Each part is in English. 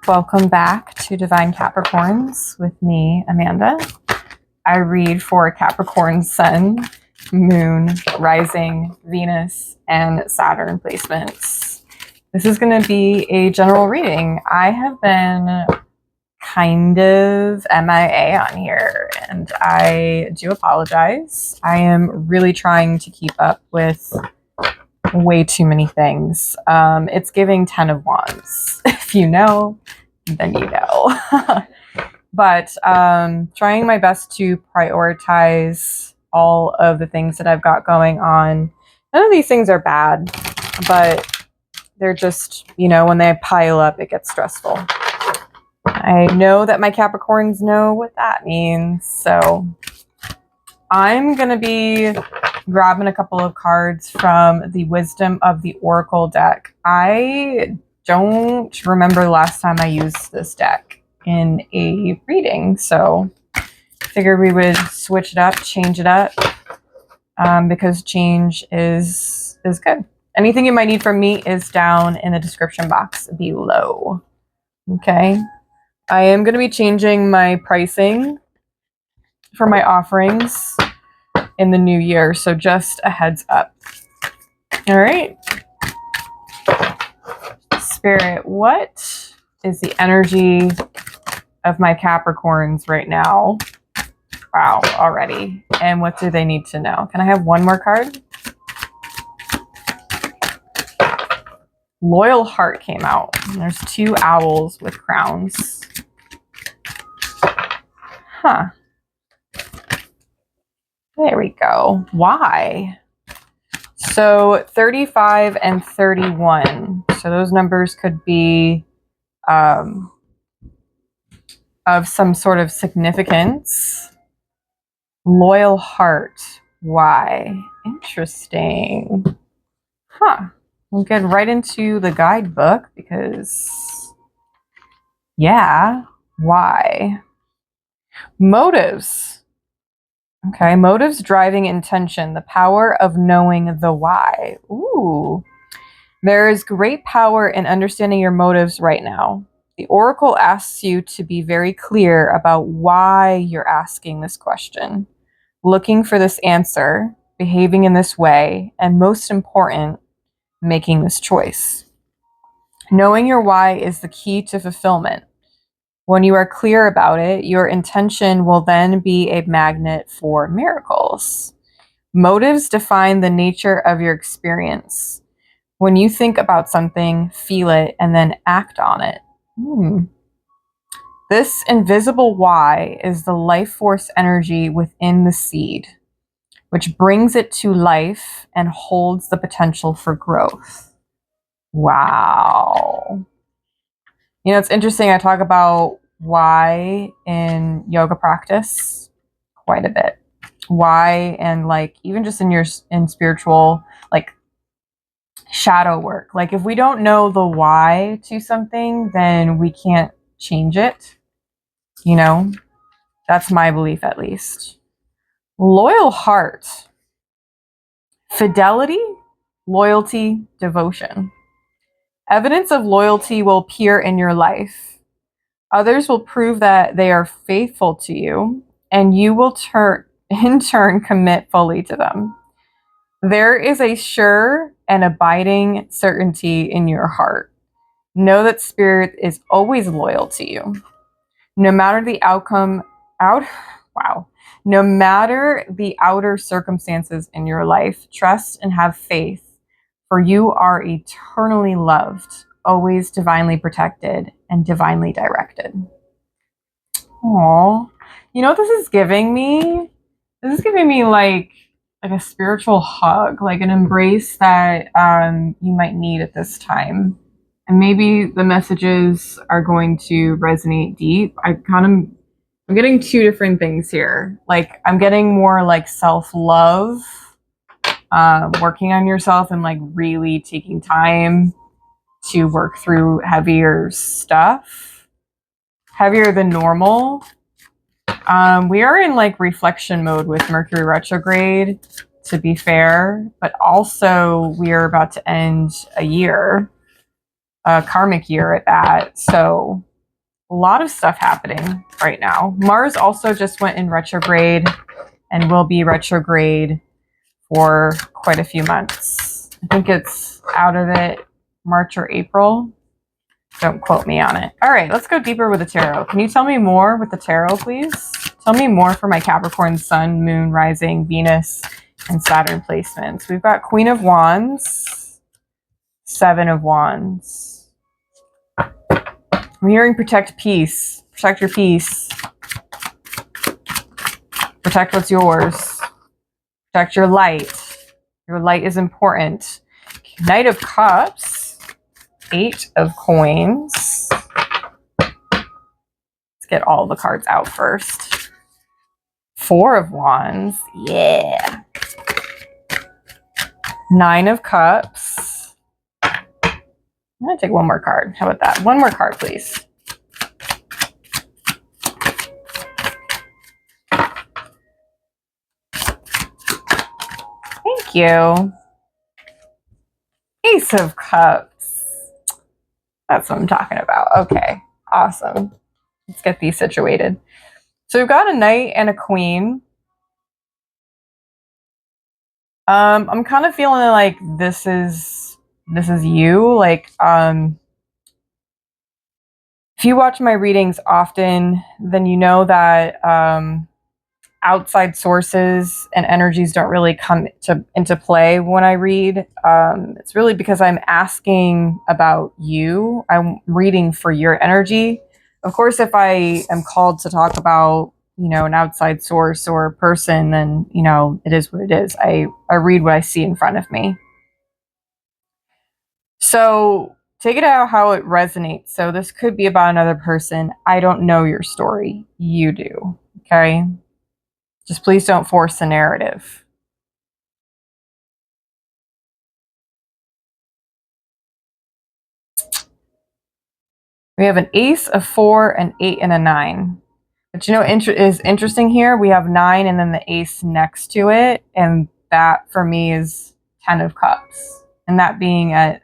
Welcome back to Divine Capricorns with me, Amanda. I read for Capricorn Sun, Moon, Rising, Venus, and Saturn placements. This is going to be a general reading. I have been kind of MIA on here, and I do apologize. I am really trying to keep up with way too many things. It's giving 10 of Wands. If you know, then you know. But trying my best to prioritize all of the things that I've got going on. None of these things are bad, but they're just, you know, when they pile up, it gets stressful. I know that my Capricorns know what that means, so I'm going to be grabbing a couple of cards from the Wisdom of the Oracle deck. I don't remember the last time I used this deck in a reading, so I figured we would switch it up, change it up, because change is good. Anything you might need from me is down in the description box below. Okay, I am going to be changing my pricing for my offerings in the new year, so just a heads up. All right, Spirit, what is the energy of my Capricorns right now? Wow, already. And what do they need to know? Can I have one more card? Loyal Heart came out. And there's two owls with crowns. Huh. There we go. Why? So 35 and 31. So those numbers could be of some sort of significance. Loyal Heart. Why? Interesting. Huh. We'll get right into the guidebook because, yeah, why? Motives. Okay, motives driving intention, the power of knowing the why. Ooh, there is great power in understanding your motives right now. The Oracle asks you to be very clear about why you're asking this question, looking for this answer, behaving in this way, and most important, making this choice. Knowing your why is the key to fulfillment. When you are clear about it, your intention will then be a magnet for miracles. Motives define the nature of your experience. When you think about something, feel it, and then act on it. This invisible why is the life force energy within the seed, which brings it to life and holds the potential for growth. Wow. You know, it's interesting. I talk about why in yoga practice quite a bit. Why, and like even just in spiritual, like shadow work. Like if we don't know the why to something, then we can't change it. You know, that's my belief at least. Loyal Heart. Fidelity, loyalty, devotion. Evidence of loyalty will appear in your life. Others will prove that they are faithful to you, and you will in turn commit fully to them. There is a sure and abiding certainty in your heart. Know that Spirit is always loyal to you. No matter the no matter the outer circumstances in your life, trust and have faith. For you are eternally loved, always divinely protected, and divinely directed. Aww. You know what this is giving me? This is giving me like a spiritual hug, like an embrace that you might need at this time. And maybe the messages are going to resonate deep. I'm getting two different things here. Like I'm getting more like self-love, working on yourself and like really taking time to work through heavier stuff, heavier than normal. We are in like reflection mode with Mercury retrograde, to be fair, but also we are about to end a year, a karmic year at that. So A lot of stuff happening right now. Mars also just went in retrograde and will be retrograde for quite a few months. I think it's out of it March or April. Don't quote me on it. All right, let's go deeper with the tarot. Can you tell me more with the tarot, please? Tell me more for my Capricorn Sun, Moon, Rising, Venus, and Saturn placements. We've got Queen of Wands, Seven of Wands. I'm hearing protect peace. Protect your peace. Protect what's yours. Protect your light. Your light is important. Knight of Cups. Eight of Coins. Let's get all the cards out first. Four of Wands. Yeah. Nine of Cups. I'm going to take one more card. How about that? One more card, please. Thank you. Ace of Cups. That's what I'm talking about. Okay. Awesome. Let's get these situated. So we've got a knight and a queen. I'm kind of feeling like this is you. Like, if you watch my readings often, then you know that outside sources and energies don't really come into play when I read. It's really because I'm asking about you. I'm reading for your energy. Of course, if I am called to talk about, you know, an outside source or a person, then, you know, it is what it is. I read what I see in front of me. So take it out how it resonates. So this could be about another person. I don't know your story. You do. Okay. Just please don't force the narrative. We have an ace, a 4, an 8, and a 9. But you know what is interesting here? We have 9 and then the ace next to it. And that for me is 10 of Cups. And that being at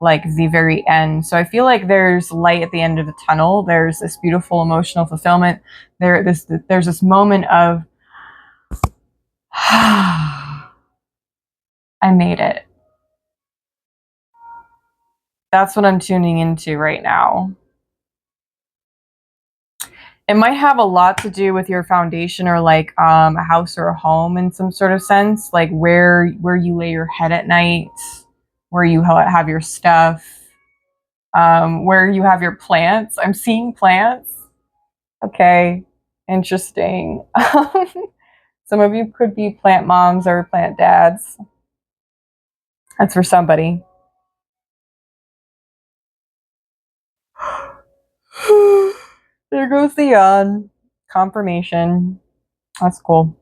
like the very end. So I feel like there's light at the end of the tunnel. There's this beautiful emotional fulfillment. There's this moment of, I made it. That's what I'm tuning into right now. It might have a lot to do with your foundation or like a house or a home in some sort of sense, like where you lay your head at night, where you have your stuff, where you have your plants. I'm seeing plants. Okay, interesting. Some of you could be plant moms or plant dads. That's for somebody. There goes the yawn. Confirmation. That's cool.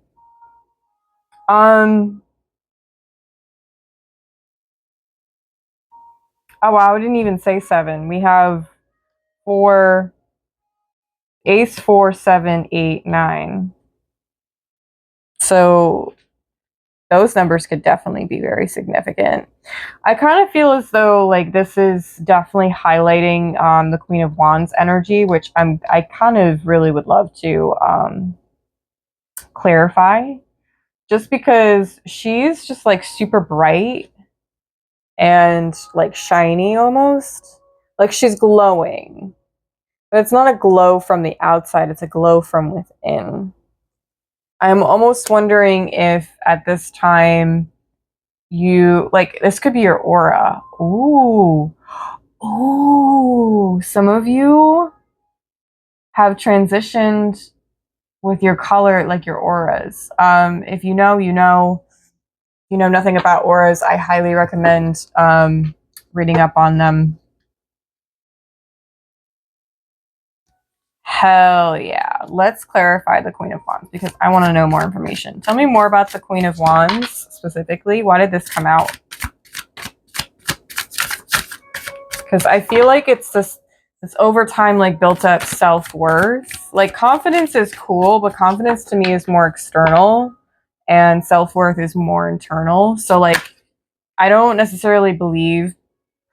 Oh wow, I didn't even say 7. We have 4, ace, 4, 7, 8, 9. So those numbers could definitely be very significant. I kind of feel as though like this is definitely highlighting the Queen of Wands energy, which I kind of really would love to clarify, just because she's just like super bright and like shiny almost, like she's glowing, but it's not a glow from the outside, it's a glow from within. I'm almost wondering if at this time you like this could be your aura. Ooh, some of you have transitioned with your color, like your auras. If you know, you know. You know nothing about auras, I highly recommend reading up on them. Hell yeah. Let's clarify the Queen of Wands because I want to know more information. Tell me more about the Queen of Wands specifically. Why did this come out? Because I feel like it's this over time like built up self-worth. Like confidence is cool, but confidence to me is more external and self-worth is more internal. So like I don't necessarily believe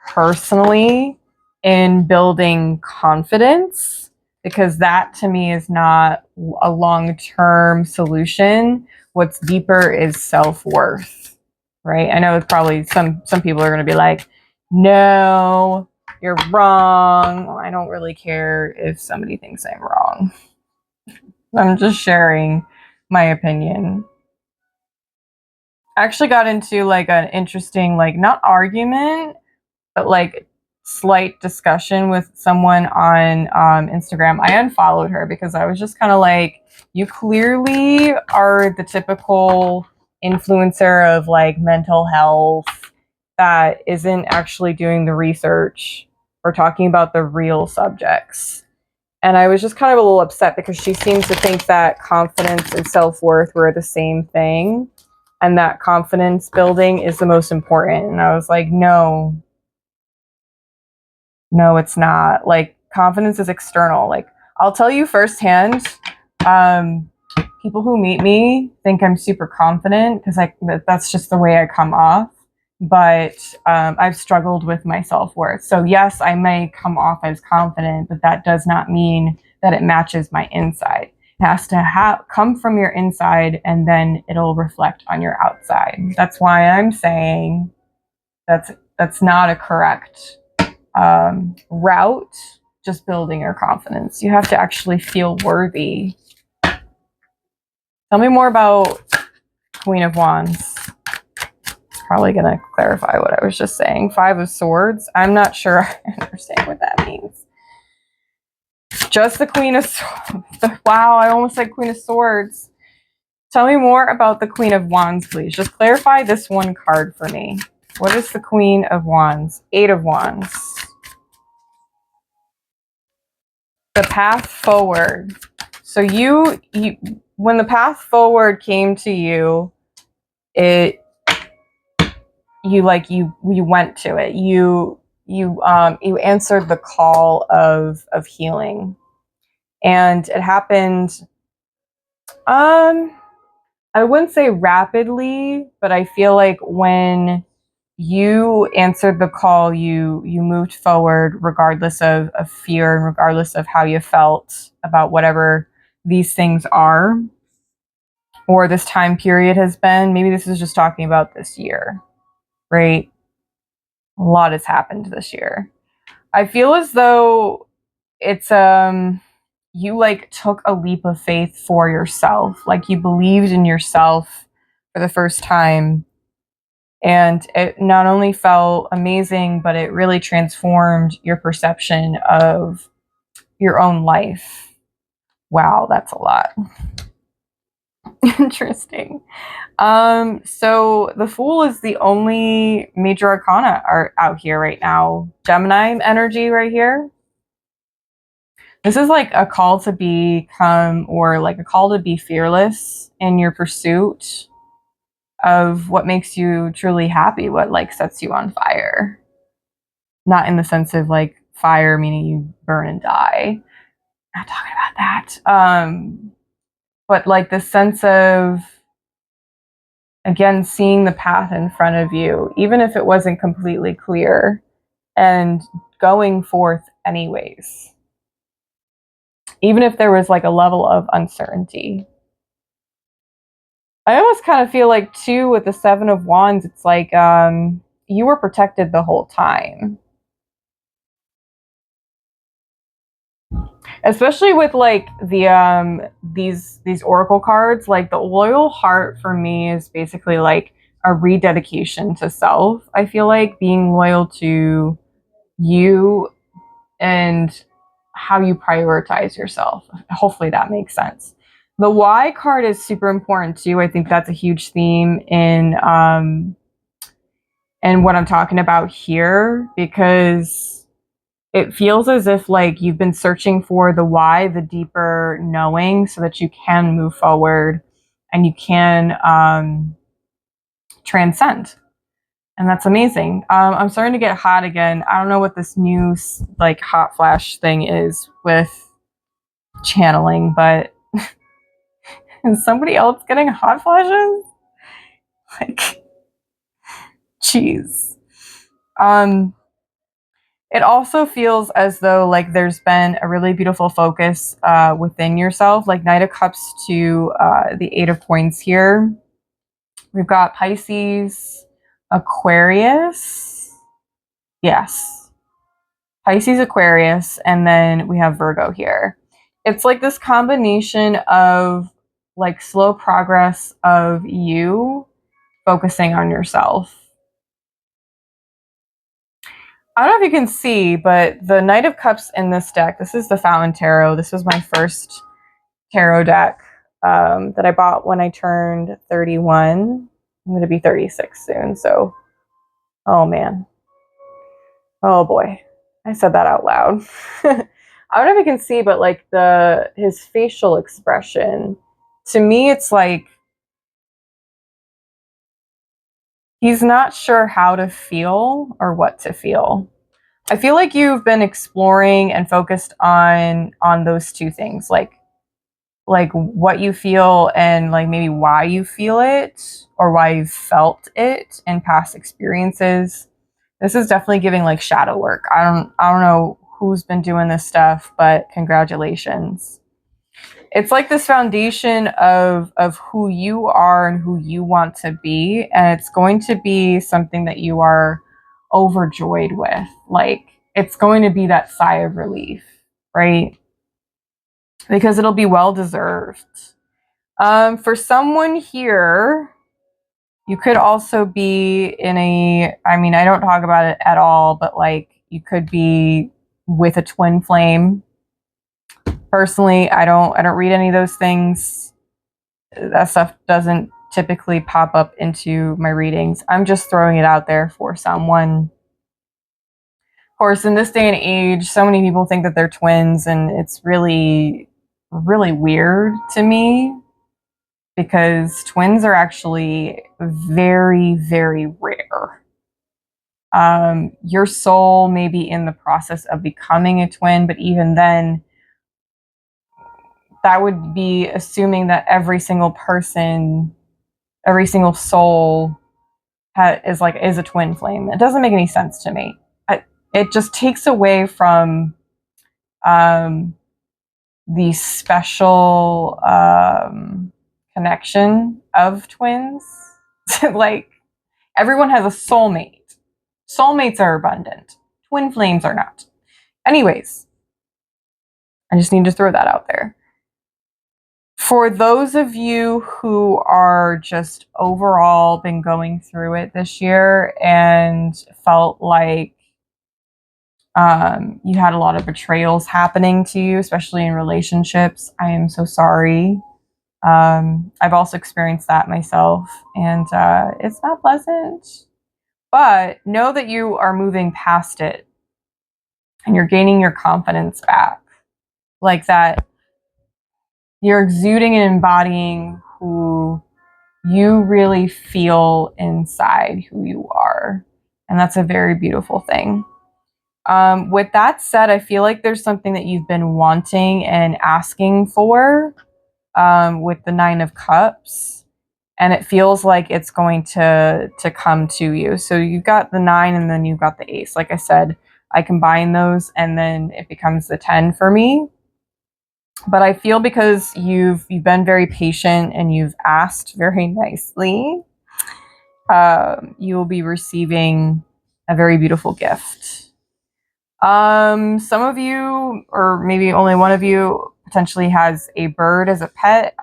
personally in building confidence. because that to me is not a long-term solution. What's deeper is self-worth, right? I know it's probably some people are going to be like, no, you're wrong. I don't really care if somebody thinks I'm wrong. I'm just sharing my opinion. I actually got into like an interesting, like, not argument, but like slight discussion with someone on Instagram. I unfollowed her because I was just kind of like, you clearly are the typical influencer of like mental health that isn't actually doing the research or talking about the real subjects. And I was just kind of a little upset because she seems to think that confidence and self-worth were the same thing, and that confidence building is the most important. And I was like, no, it's not. Like, confidence is external. Like, I'll tell you firsthand, um, people who meet me think I'm super confident because that's just the way I come off. But I've struggled with my self-worth. So yes, I may come off as confident, but that does not mean that it matches my inside. It has to come from your inside, and then it'll reflect on your outside. That's why I'm saying that's not a correct route. Just building your confidence. You have to actually feel worthy. Tell me more about Queen of Wands. Probably going to clarify what I was just saying. Five of Swords. I'm not sure I understand what that means. Just the Queen of Swords. Wow, I almost said Queen of Swords. Tell me more about the Queen of Wands, please. Just clarify this one card for me. What is the Queen of Wands? Eight of Wands. The path forward. So you when the path forward came to you, you went to it. You answered the call of healing. And it happened, I wouldn't say rapidly, but I feel like when you answered the call, you moved forward regardless of fear and regardless of how you felt about whatever these things are, or this time period has been. Maybe this is just talking about this year, right? A lot has happened this year. I feel as though it's you like took a leap of faith for yourself. Like, you believed in yourself for the first time, and it not only felt amazing, but it really transformed your perception of your own life. Wow, that's a lot. Interesting. So the Fool is the only major arcana out here right now. Gemini energy right here. This is like a call to become, or like a call to be fearless in your pursuit of what makes you truly happy, what like sets you on fire. Not in the sense of like fire meaning you burn and die. Not talking about that. But like the sense of, again, seeing the path in front of you, even if it wasn't completely clear, and going forth anyways. Even if there was like a level of uncertainty. I almost kind of feel like too with the Seven of Wands, it's like you were protected the whole time. Especially with like the these oracle cards, like the loyal heart for me is basically like a rededication to self. I feel like being loyal to you and how you prioritize yourself. Hopefully that makes sense. The Y card is super important too. I think that's a huge theme in what I'm talking about here, because it feels as if like you've been searching for the why, the deeper knowing, so that you can move forward and you can transcend. And that's amazing. I'm starting to get hot again. I don't know what this new like hot flash thing is with channeling, but is somebody else getting hot flashes? Like, jeez. It also feels as though like there's been a really beautiful focus within yourself, like Knight of Cups to the Eight of Coins here. We've got Pisces, Aquarius. Yes. Pisces, Aquarius, and then we have Virgo here. It's like this combination of like slow progress of you focusing on yourself. I don't know if you can see, but the Knight of Cups in this deck, this is the Fountain Tarot. This was my first tarot deck that I bought when I turned 31. I'm going to be 36 soon, so, oh man. Oh boy. I said that out loud. I don't know if you can see, but like his facial expression, to me, it's like he's not sure how to feel or what to feel. I feel like you've been exploring and focused on those two things, like what you feel and like maybe why you feel it or why you've felt it in past experiences. This is definitely giving like shadow work. I don't know who's been doing this stuff, but congratulations. It's like this foundation of who you are and who you want to be, and it's going to be something that you are overjoyed with. Like it's going to be that sigh of relief, right? Because it'll be well deserved. For someone here, you could also be in I mean, I don't talk about it at all, but like you could be with a twin flame. Personally, I don't read any of those things. That stuff doesn't typically pop up into my readings. I'm just throwing it out there for someone. Of course, in this day and age, so many people think that they're twins, and it's really, really weird to me because twins are actually very, very rare. Your soul may be in the process of becoming a twin, but even then, that would be assuming that every single person, every single soul is a twin flame. It doesn't make any sense to me. It just takes away from the special connection of twins. Like everyone has a soulmate. Soulmates are abundant. Twin flames are not. Anyways, I just need to throw that out there. For those of you who are just overall been going through it this year and felt like you had a lot of betrayals happening to you, especially in relationships, I am so sorry. I've also experienced that myself, and it's not pleasant. But know that you are moving past it and you're gaining your confidence back. Like that, you're exuding and embodying who you really feel inside who you are. And that's a very beautiful thing. With that said, I feel like there's something that you've been wanting and asking for with the Nine of Cups. And it feels like it's going to come to you. So you've got the 9 and then you've got the Ace. Like I said, I combine those and then it becomes the 10 for me. But I feel because you've been very patient and you've asked very nicely, you will be receiving a very beautiful gift. Some of you, or maybe only one of you, potentially has a bird as a pet.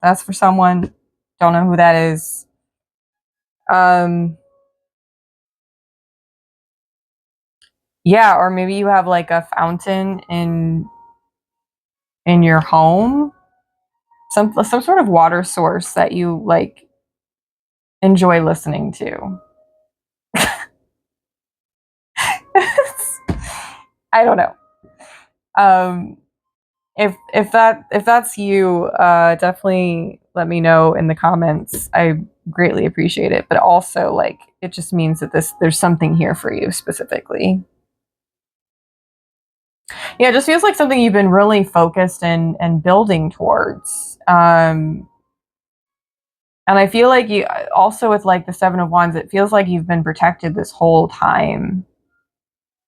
That's for someone. Don't know who that is. Yeah, or maybe you have like a fountain in your home. Some sort of water source that you like enjoy listening to. I don't know. If that's you, definitely let me know in the comments. I greatly appreciate it. But also, like, it just means that there's something here for you specifically. Yeah, it just feels like something you've been really focused and building towards. And I feel like you also with like the Seven of Wands, it feels like you've been protected this whole time.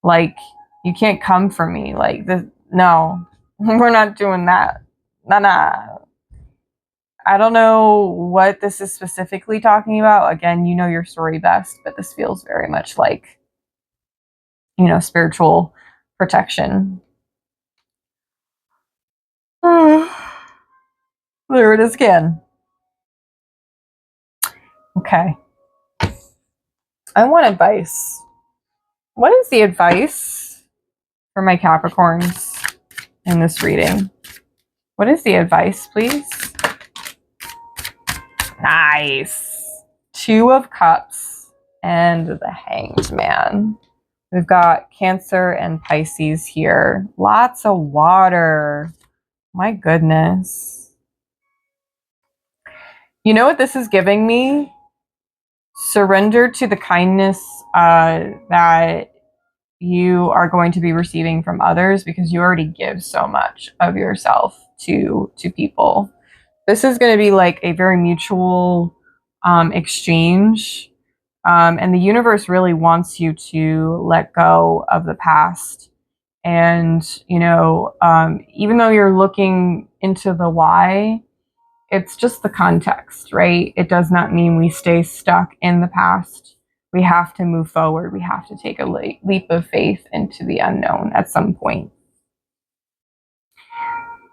Like, you can't come for me. Like, this, no, we're not doing that. Nah. I don't know what this is specifically talking about. Again, you know your story best, but this feels very much like, spiritual protection. There it is again. Okay. I want advice. What is the advice for my Capricorns in this reading? What is the advice, please? Nice. 2 of Cups and the Hanged Man. We've got Cancer and Pisces here. Lots of water. My goodness. You know what this is giving me? Surrender to the kindness that you are going to be receiving from others, because you already give so much of yourself to people. This is going to be like a very mutual exchange. And the universe really wants you to let go of the past. And, even though you're looking into the why, it's just the context, right? It does not mean we stay stuck in the past. We have to move forward. We have to take a leap of faith into the unknown at some point.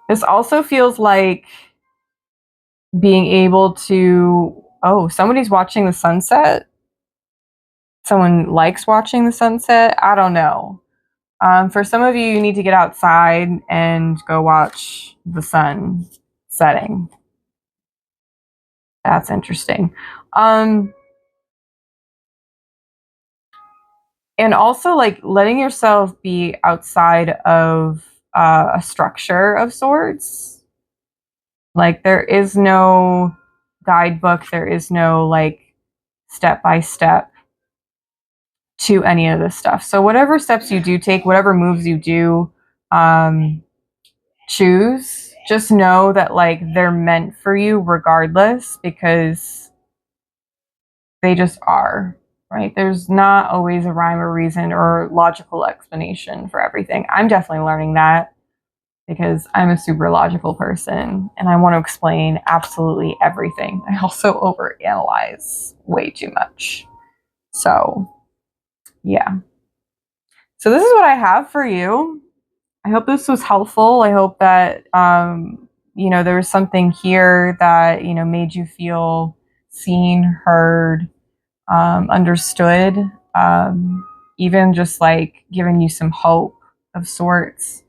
This also feels like being able to, somebody's watching the sunset. Someone likes watching the sunset. I don't know. For some of you, you need to get outside and go watch the sun setting. That's interesting. And also, like, letting yourself be outside of a structure of sorts. Like, there is no guidebook. There is no, like, step-by-step to any of this stuff. So whatever steps you do take, whatever moves you do choose, just know that, like, they're meant for you regardless, because they just are, right? There's not always a rhyme or reason or logical explanation for everything. I'm definitely learning that, because I'm a super logical person and I want to explain absolutely everything. I also overanalyze way too much. So, yeah. So this is what I have for you. I hope this was helpful. I hope that, there was something here that, made you feel seen, heard, understood, even just like giving you some hope of sorts.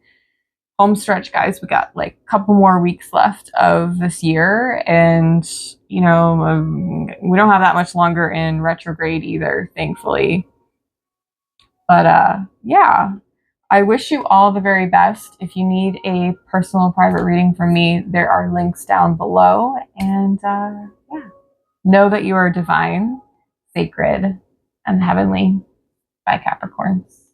Home stretch, guys. We got like a couple more weeks left of this year, and we don't have that much longer in retrograde either, thankfully. But yeah, I wish you all the very best. If you need a personal private reading from me, there are links down below. And yeah, know that you are divine, sacred, and heavenly. By Capricorns.